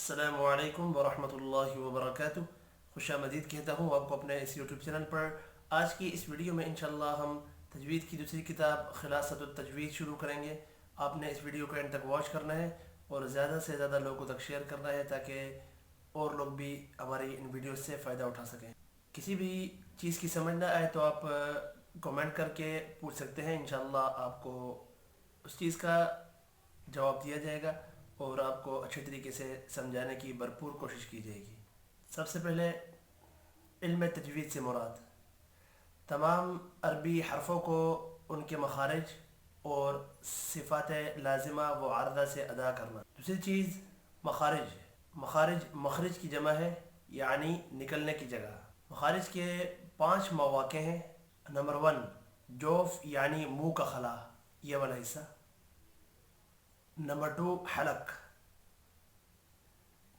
السلام علیکم ورحمۃ اللہ وبرکاتہ۔ خوش آمدید کہتا ہوں آپ کو اپنے اس یوٹیوب چینل پر۔ آج کی اس ویڈیو میں انشاءاللہ ہم تجوید کی دوسری کتاب خلاصۃ التجوید شروع کریں گے۔ آپ نے اس ویڈیو کو اینڈ تک واچ کرنا ہے اور زیادہ سے زیادہ لوگوں تک شیئر کرنا ہے تاکہ اور لوگ بھی ہماری ان ویڈیوز سے فائدہ اٹھا سکیں۔ کسی بھی چیز کی سمجھ نہ آئے تو آپ کمنٹ کر کے پوچھ سکتے ہیں، انشاءاللہ آپ کو اس چیز کا جواب دیا جائے گا اور آپ کو اچھے طریقے سے سمجھانے کی بھرپور کوشش کی جائے گی۔ سب سے پہلے علم تجوید سے مراد تمام عربی حرفوں کو ان کے مخارج اور صفات لازمہ و عارضہ سے ادا کرنا۔ دوسری چیز مخارج مخرج کی جمع ہے، یعنی نکلنے کی جگہ۔ مخارج کے 5 مواقع ہیں۔ نمبر 1 جوف یعنی منہ کا خلا، یہ والا حصہ۔ نمبر 2 حلق۔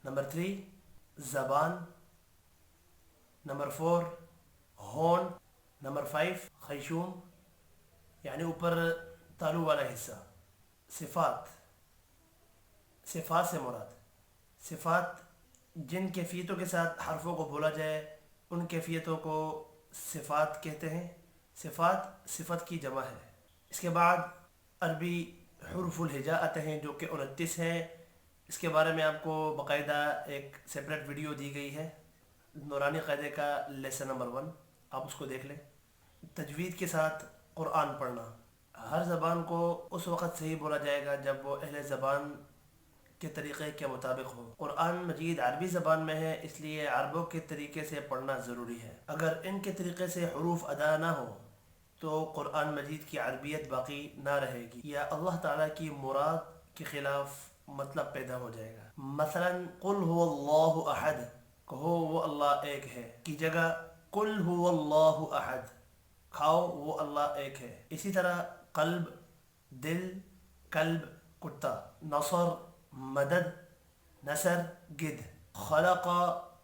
نمبر 3 زبان۔ نمبر 4 ہون۔ نمبر 5 خیشوم یعنی اوپر تالو والا حصہ۔ صفات سے مراد صفات جن کیفیتوں کے ساتھ حرفوں کو بولا جائے ان کیفیتوں کو صفات کہتے ہیں۔ صفت کی جمع ہے۔ اس کے بعد عربی حروف الہجاء آتے ہیں جو کہ 29 ہیں۔ اس کے بارے میں آپ کو باقاعدہ ایک سیپریٹ ویڈیو دی گئی ہے، نورانی قاعدے کا لیسن نمبر 1، آپ اس کو دیکھ لیں۔ تجوید کے ساتھ قرآن پڑھنا۔ ہر زبان کو اس وقت صحیح بولا جائے گا جب وہ اہل زبان کے طریقے کے مطابق ہو۔ قرآن مجید عربی زبان میں ہے، اس لیے عربوں کے طریقے سے پڑھنا ضروری ہے۔ اگر ان کے طریقے سے حروف ادا نہ ہو تو قرآن مجید کی عربیت باقی نہ رہے گی یا اللہ تعالیٰ کی مراد کے خلاف مطلب پیدا ہو جائے گا۔ مثلا قل هو اللہ احد، کہو وہ اللہ ایک ہے کی جگہ قل هو اللہ احد، کھاؤ وہ اللہ ایک ہے۔ اسی طرح قلب دل، کلب کتا، نصر مدد، نصر گدھ، خلق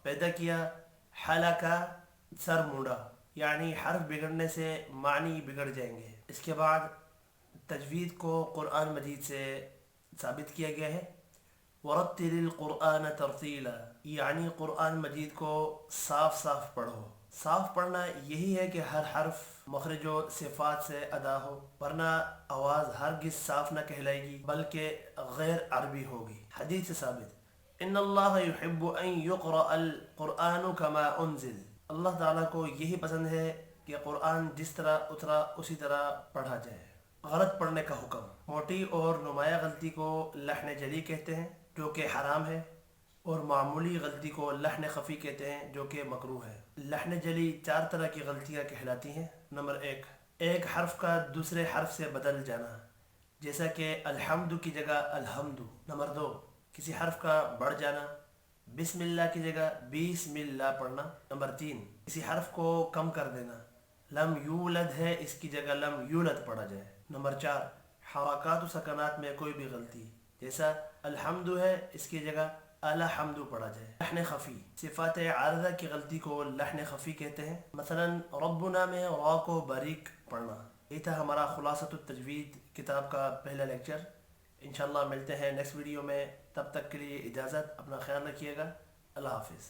پیدا کیا، حلق سر مونڈا، یعنی حرف بگڑنے سے معنی بگڑ جائیں گے۔ اس کے بعد تجوید کو قرآن مجید سے ثابت کیا گیا ہے۔ وَرَتِّلِ الْقُرْآنَ تَرْتِيلًا، یعنی قرآن مجید کو صاف پڑھو۔ صاف پڑھنا یہی ہے کہ ہر حرف مخرج و صفات سے ادا ہو، ورنہ آواز ہرگز صاف نہ کہلائے گی بلکہ غیر عربی ہوگی۔ حدیث سے ثابت، ان اللہ یحب ان یقرأ القرآن کما انزل، اللہ تعالیٰ کو یہی پسند ہے کہ قرآن جس طرح اترا اسی طرح پڑھا جائے۔ غلط پڑھنے کا حکم۔ موٹی اور نمایاں غلطی کو لحن جلی کہتے ہیں جو کہ حرام ہے، اور معمولی غلطی کو لحن خفی کہتے ہیں جو کہ مکروہ ہے۔ لحن جلی 4 طرح کی غلطیاں کہلاتی ہیں۔ نمبر 1 ایک حرف کا دوسرے حرف سے بدل جانا، جیسا کہ الحمد کی جگہ الحمد۔ نمبر 2 کسی حرف کا بڑھ جانا، بسم اللہ کی جگہ بسم اللہ پڑھنا۔ نمبر 3 کسی حرف کو کم کر دینا، لم یولد ہے اس کی جگہ لم یولد پڑھا جائے۔ نمبر 4 حرکات و سکنات میں کوئی بھی غلطی، جیسا الحمد ہے اس کی جگہ الحمد پڑھا جائے۔ لحن خفی، صفات عارضہ کی غلطی کو لحن خفی کہتے ہیں۔ مثلا ربنا میں را کو باریک پڑھنا۔ یہ تھا ہمارا خلاصۃ التجوید کتاب کا پہلا لیکچر۔ انشاءاللہ ملتے ہیں نیکسٹ ویڈیو میں، تب تک کے لیے اجازت، اپنا خیال رکھیے گا، اللہ حافظ۔